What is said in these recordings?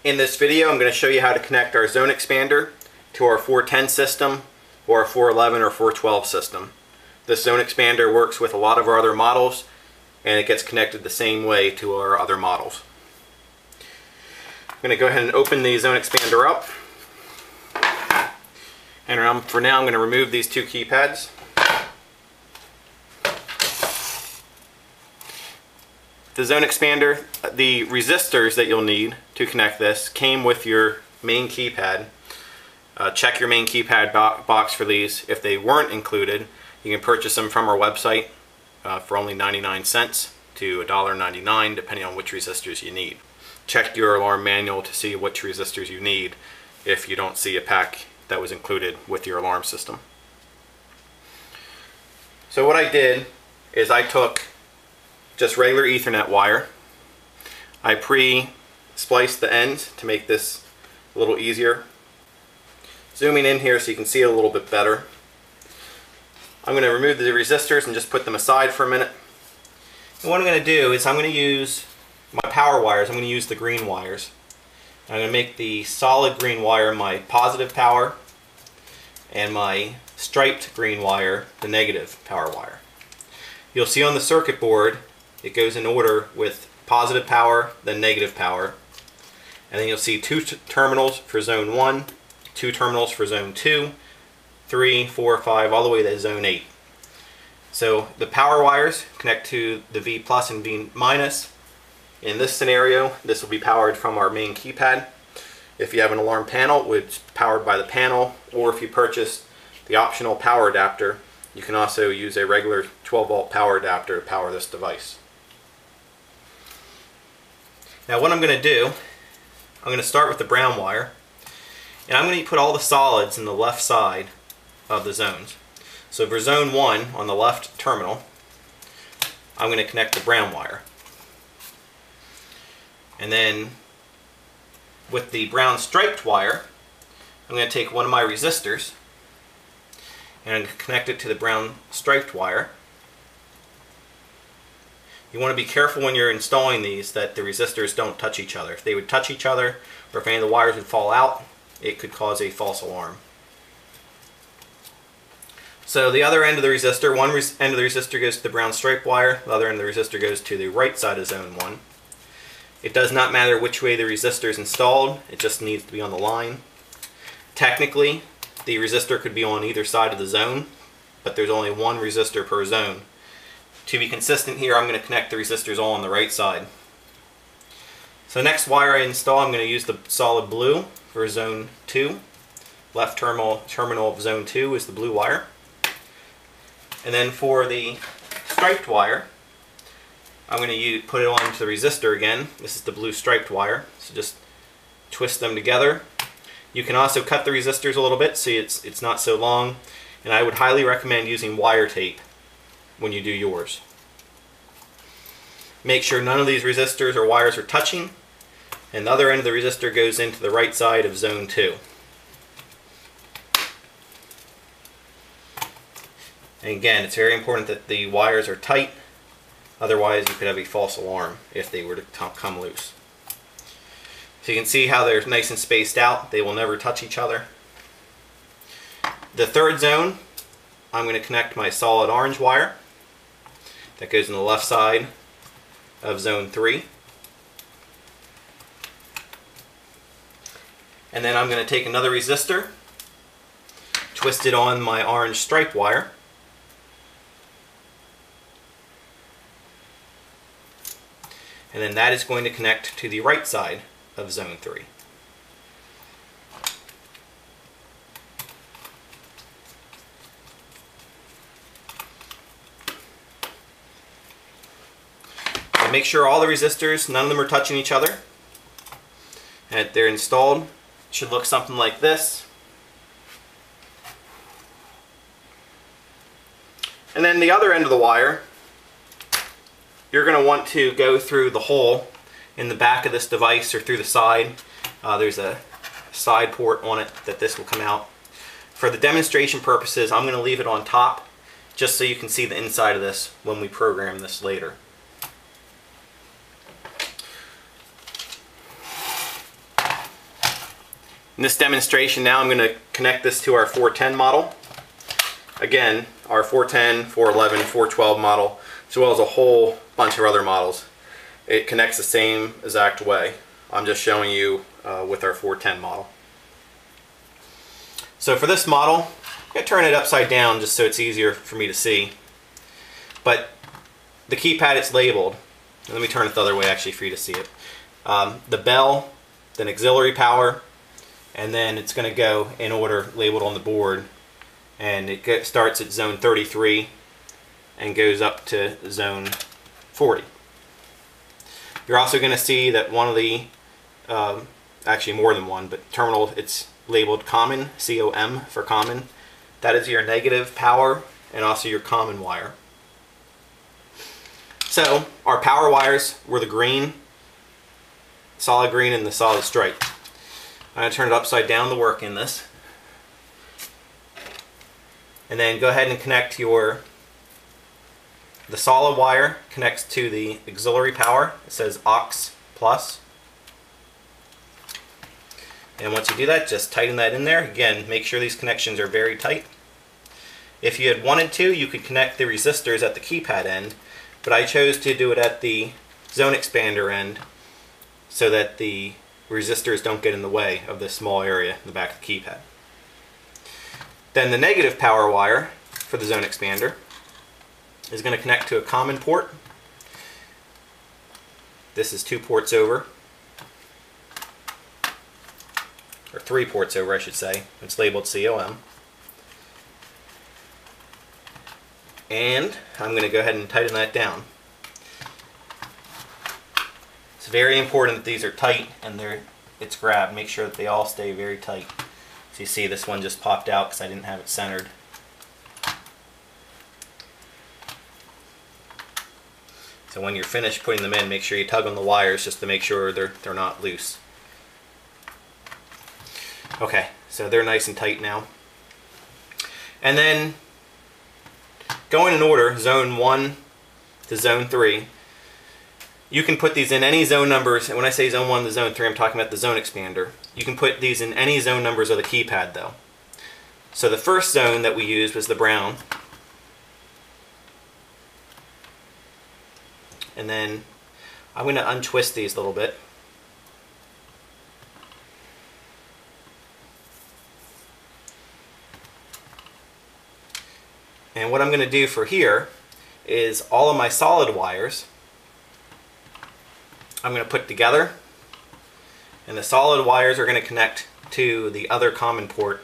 In this video, I'm going to show you how to connect our zone expander to our 410 system or our 411 or 412 system. This zone expander works with a lot of our other models, and it gets connected the same way to our other models. I'm going to go ahead and open the zone expander up. And for now, I'm going to remove these two keypads. The zone expander, the resistors that you'll need to connect this came with your main keypad. Check your main keypad box for these. If they weren't included, you can purchase them from our website for only 99 cents to $1.99 depending on which resistors you need. Check your alarm manual to see which resistors you need if you don't see a pack that was included with your alarm system. So what I did is I took just regular Ethernet wire. I pre-spliced the ends to make this a little easier. Zooming in here so you can see it a little bit better. I'm going to remove the resistors and just put them aside for a minute. And what I'm going to do is I'm going to use my power wires. I'm going to use the green wires. I'm going to make the solid green wire my positive power and my striped green wire the negative power wire. You'll see on the circuit board it goes in order with positive power, then negative power. And then you'll see two terminals for zone 1, two terminals for zone 2, 3, 4, 5, all the way to zone 8. So the power wires connect to the V plus and V minus. In this scenario, this will be powered from our main keypad. If you have an alarm panel, it's powered by the panel, or if you purchase the optional power adapter, you can also use a regular 12-volt power adapter to power this device. Now what I'm going to do, I'm going to start with the brown wire, and I'm going to put all the solids in the left side of the zones. So for zone 1 on the left terminal, I'm going to connect the brown wire. And then with the brown striped wire, I'm going to take one of my resistors and I'm going to connect it to the brown striped wire. You want to be careful when you're installing these that the resistors don't touch each other. If they would touch each other, or if any of the wires would fall out, it could cause a false alarm. So the other end of the resistor, one end of the resistor goes to the brown stripe wire, the other end of the resistor goes to the right side of zone 1. It does not matter which way the resistor is installed, it just needs to be on the line. Technically, the resistor could be on either side of the zone, but there's only one resistor per zone. To be consistent here, I'm going to connect the resistors all on the right side. So the next wire I install, I'm going to use the solid blue for zone 2. Left terminal of zone 2 is the blue wire. And then for the striped wire, I'm going to put it onto the resistor again. This is the blue striped wire. So just twist them together. You can also cut the resistors a little bit so it's not so long. And I would highly recommend using wire tape when you do yours. Make sure none of these resistors or wires are touching, and the other end of the resistor goes into the right side of zone 2. And again, it's very important that the wires are tight, otherwise you could have a false alarm if they were to come loose. So you can see how they're nice and spaced out, they will never touch each other. The third zone, I'm going to connect my solid orange wire. That goes in the left side of zone 3. And then I'm going to take another resistor, twist it on my orange stripe wire. And then that is going to connect to the right side of zone 3. Make sure all the resistors, none of them are touching each other. And they're installed. It should look something like this. And then the other end of the wire, you're going to want to go through the hole in the back of this device or through the side. There's a side port on it that this will come out. For the demonstration purposes, I'm going to leave it on top just so you can see the inside of this when we program this later. In this demonstration now I'm going to connect this to our 410 model. Again, our 410, 411, 412 model, as well as a whole bunch of other models. It connects the same exact way. I'm just showing you with our 410 model. So for this model, I'm going to turn it upside down just so it's easier for me to see. But the keypad, it's labeled. Let me turn it the other way actually for you to see it. The bell, then auxiliary power, and then it's going to go in order labeled on the board. And it starts at zone 33 and goes up to zone 40. You're also going to see that one of the, actually more than one, but terminal, it's labeled common, C-O-M for common. That is your negative power and also your common wire. So our power wires were the green, solid green, and the solid stripe. I'm going to turn it upside down to work in this. And then go ahead and connect the solid wire connects to the auxiliary power. It says aux plus. And once you do that, just tighten that in there. Again, make sure these connections are very tight. If you had wanted to, you could connect the resistors at the keypad end, but I chose to do it at the zone expander end so that the resistors don't get in the way of this small area in the back of the keypad. Then the negative power wire for the zone expander is going to connect to a common port. This is 2 ports over, or 3 ports over I should say. It's labeled COM. And I'm going to go ahead and tighten that down. It's very important that these are tight and it's grabbed. Make sure that they all stay very tight. So you see this one just popped out because I didn't have it centered. So when you're finished putting them in, make sure you tug on the wires just to make sure they're not loose. Okay, so they're nice and tight now. And then going in order, zone 1 to zone 3. You can put these in any zone numbers, and when I say zone 1 to zone 3, I'm talking about the zone expander. You can put these in any zone numbers of the keypad though. So the first zone that we used was the brown. And then I'm going to untwist these a little bit. And what I'm going to do for here is all of my solid wires I'm going to put together, and the solid wires are going to connect to the other common port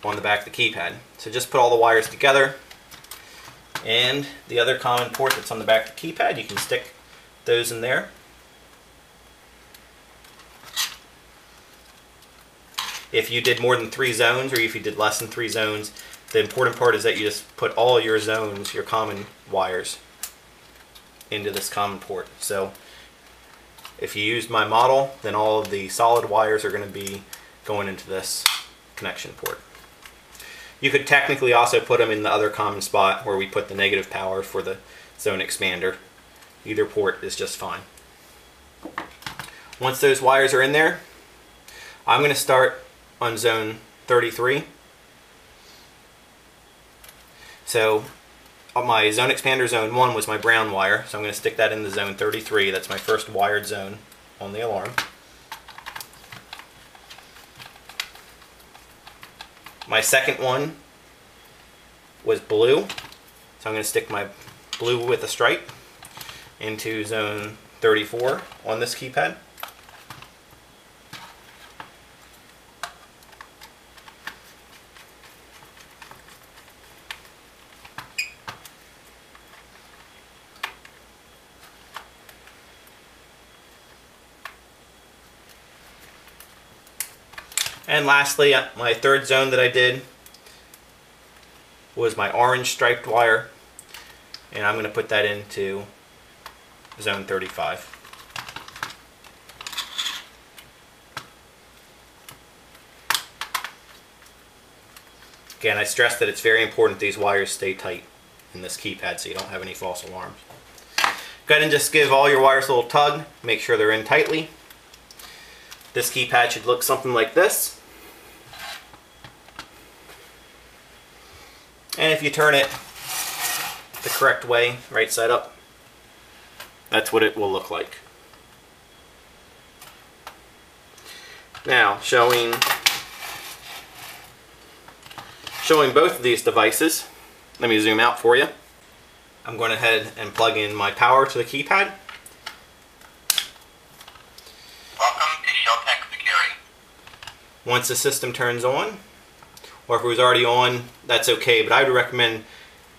on the back of the keypad. So just put all the wires together, and the other common port that's on the back of the keypad, you can stick those in there. If you did more than 3 zones, or if you did less than 3 zones, the important part is that you just put all your zones, your common wires, into this common port. So if you used my model, then all of the solid wires are going to be going into this connection port. You could technically also put them in the other common spot where we put the negative power for the zone expander. Either port is just fine. Once those wires are in there, I'm going to start on zone 33. So my zone expander zone 1 was my brown wire, so I'm going to stick that in the zone 33. That's my first wired zone on the alarm. My second one was blue, so I'm going to stick my blue with a stripe into zone 34 on this keypad. And lastly, my third zone that I did was my orange striped wire, and I'm going to put that into zone 35. Again, I stress that it's very important these wires stay tight in this keypad so you don't have any false alarms. Go ahead and just give all your wires a little tug, make sure they're in tightly. This keypad should look something like this. And if you turn it the correct way, right side up, that's what it will look like. Now, showing both of these devices, let me zoom out for you. I'm going ahead and plug in my power to the keypad. Welcome to Sheltech Security. Once the system turns on, or if it was already on, that's okay, but I would recommend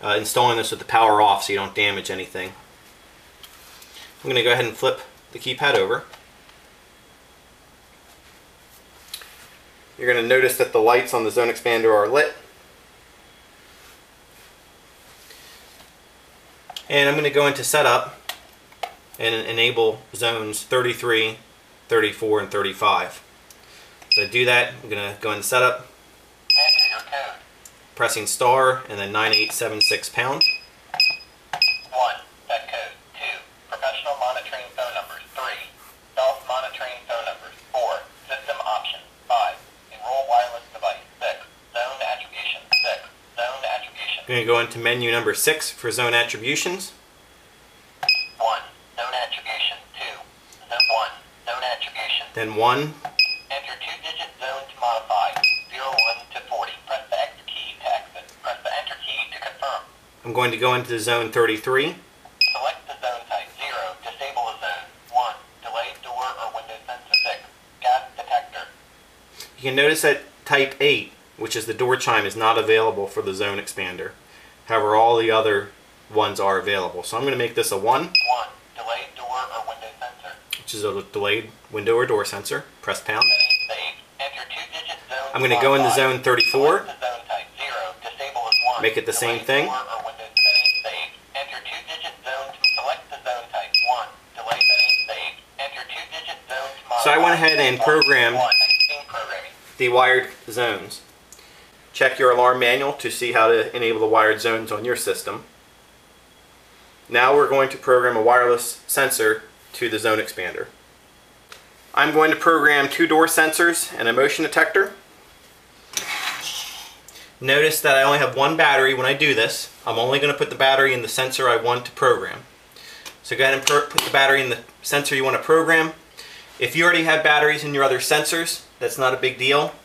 installing this with the power off so you don't damage anything. I'm going to go ahead and flip the keypad over. You're going to notice that the lights on the zone expander are lit. And I'm going to go into setup and enable zones 33, 34, and 35. So to do that, I'm going to go into setup, Enter your code. pressing star and then 9876 pound. 1. Set code. 2. Professional monitoring phone numbers. 3. Self-monitoring phone numbers. 4. System options. 5. Enroll wireless device. 6. Zone attribution. 6. Zone attribution. I'm going to go into menu number 6 for zone attributions. 1. Zone attribution. 2. Zone 1. Zone attribution. Then 1. Enter 2-digit zone to modify. 01 to 40. Press the X key to exit. Press the Enter key to confirm. I'm going to go into zone 33. Select the zone type. 0. Disable a zone. 1. Delayed door or window sensor. 6. Gas detector. You can notice that type 8, which is the door chime, is not available for the zone expander. However, all the other ones are available. So I'm going to make this a 1. 1. Delayed door or window sensor. Which is a delayed window or door sensor. Press pound. Settings saved. Enter 2-digit zone. I'm going to go into modify. zone 34. Select the zone type. 0. Disable as 1. Make it the same Delayed thing. door or window settings saved. Enter 2-digit zone to select the zone type. 1. Delay settings saved. Enter 2-digit zone to modify. So I went ahead and programmed 1. Texting programming. the wired zones. Check your alarm manual to see how to enable the wired zones on your system. Now we're going to program a wireless sensor to the zone expander. I'm going to program 2 door sensors and a motion detector. Notice that I only have 1 battery when I do this. I'm only going to put the battery in the sensor I want to program. So go ahead and put the battery in the sensor you want to program. If you already have batteries in your other sensors, that's not a big deal.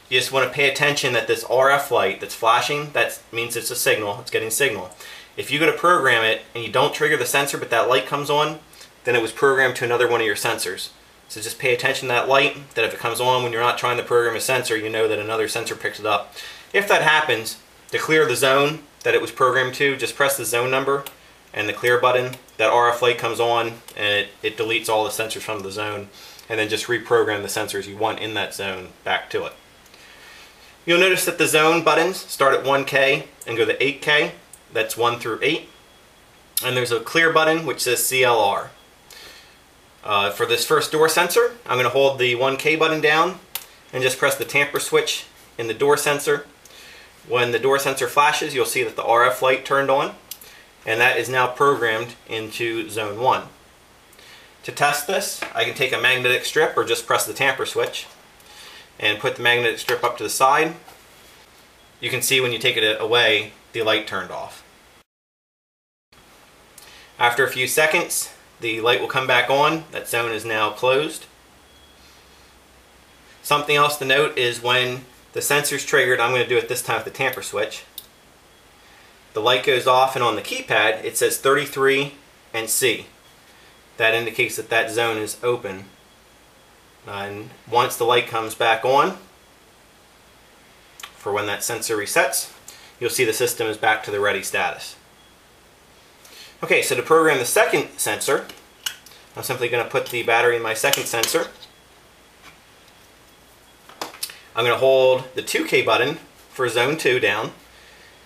You just want to pay attention that this RF light that's flashing, that means it's a signal, it's getting signal. If you go to program it and you don't trigger the sensor but that light comes on, then it was programmed to another one of your sensors. So just pay attention to that light, that if it comes on when you're not trying to program a sensor, you know that another sensor picks it up. If that happens, to clear the zone that it was programmed to, just press the zone number and the clear button. That RF light comes on and it deletes all the sensors from the zone, and then just reprogram the sensors you want in that zone back to it. You'll notice that the zone buttons start at 1K and go to 8K. That's 1 through 8. And there's a clear button which says CLR. For this first door sensor, I'm going to hold the 1K button down and just press the tamper switch in the door sensor. When the door sensor flashes, you'll see that the RF light turned on, and that is now programmed into zone 1. To test this, I can take a magnetic strip or just press the tamper switch and put the magnetic strip up to the side. You can see when you take it away, the light turned off. After a few seconds, the light will come back on. That zone is now closed. Something else to note is when the sensor's triggered, I'm going to do it this time with the tamper switch. The light goes off, and on the keypad it says 33 and C. That indicates that that zone is open. And once the light comes back on, for when that sensor resets, you'll see the system is back to the ready status. Okay, so to program the second sensor, I'm simply going to put the battery in my second sensor. I'm going to hold the 2K button for zone 2 down,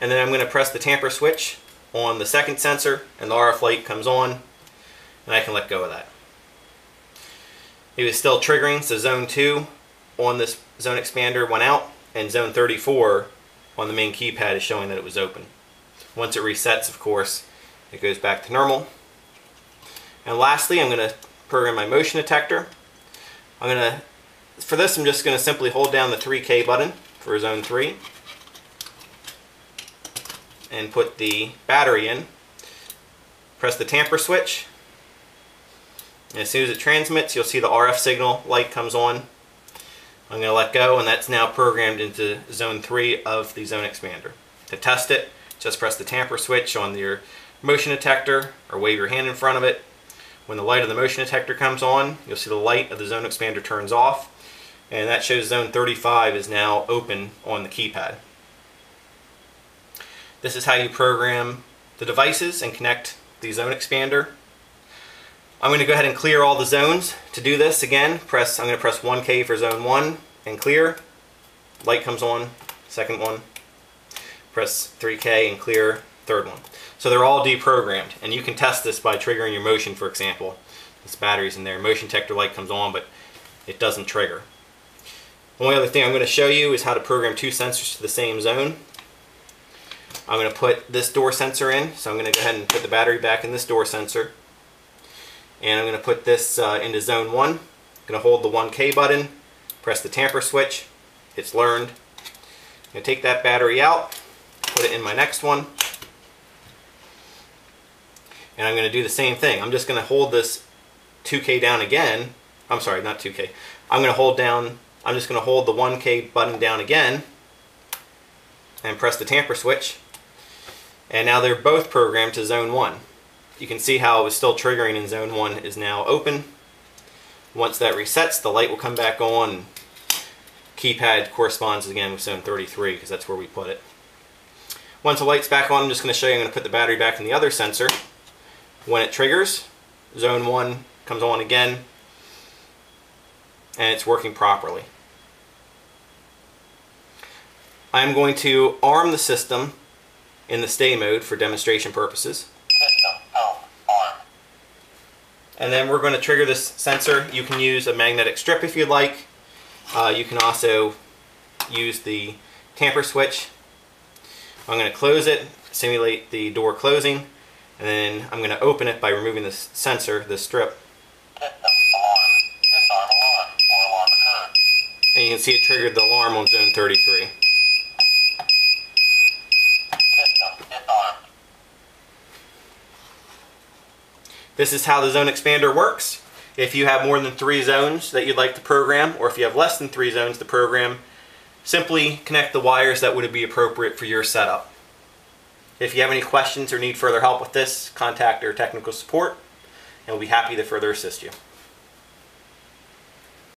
and then I'm going to press the tamper switch on the second sensor, and the RF light comes on, and I can let go of that. It was still triggering, so zone 2 on this zone expander went out, and zone 34 on the main keypad is showing that it was open. Once it resets, of course, it goes back to normal. And lastly, I'm going to program my motion detector. For this, I'm just going to simply hold down the 3K button for zone 3. and put the battery in. Press the tamper switch. And as soon as it transmits, you'll see the RF signal light comes on. I'm going to let go, and that's now programmed into zone 3 of the zone expander. To test it, just press the tamper switch on your motion detector or wave your hand in front of it. When the light of the motion detector comes on, you'll see the light of the zone expander turns off, and that shows zone 35 is now open on the keypad. This is how you program the devices and connect the zone expander. I'm going to go ahead and clear all the zones. To do this, again, I'm going to press 1K for zone 1 and clear. Light comes on, second one. Press 3K and clear, third one. So they're all deprogrammed, and you can test this by triggering your motion, for example. This battery's in there, motion detector light comes on, but it doesn't trigger. The only other thing I'm going to show you is how to program 2 sensors to the same zone. I'm going to put this door sensor in, so I'm going to go ahead and put the battery back in this door sensor. And I'm going to put this into zone 1. I'm going to hold the 1K button, press the tamper switch. It's learned. I'm going to take that battery out, put it in my next one. And I'm going to do the same thing. I'm just going to hold this 2K down again. I'm sorry, not 2K. I'm just going to hold the 1K button down again and press the tamper switch. And now they're both programmed to zone 1. You can see how it was still triggering in zone 1 is now open. Once that resets, the light will come back on. Keypad corresponds again with zone 33 because that's where we put it. Once the light's back on, I'm just going to show you, I'm going to put the battery back in the other sensor. When it triggers, zone 1 comes on again, and it's working properly. I'm going to arm the system in the stay mode for demonstration purposes. And then we're going to trigger this sensor. You can use a magnetic strip if you'd like. You can also use the tamper switch. I'm going to close it, simulate the door closing, and then I'm going to open it by removing this sensor, this strip. And you can see it triggered the alarm on zone 33. This is how the zone expander works. If you have more than 3 zones that you'd like to program, or if you have less than 3 zones to program, simply connect the wires that would be appropriate for your setup. If you have any questions or need further help with this, contact our technical support, and we'll be happy to further assist you.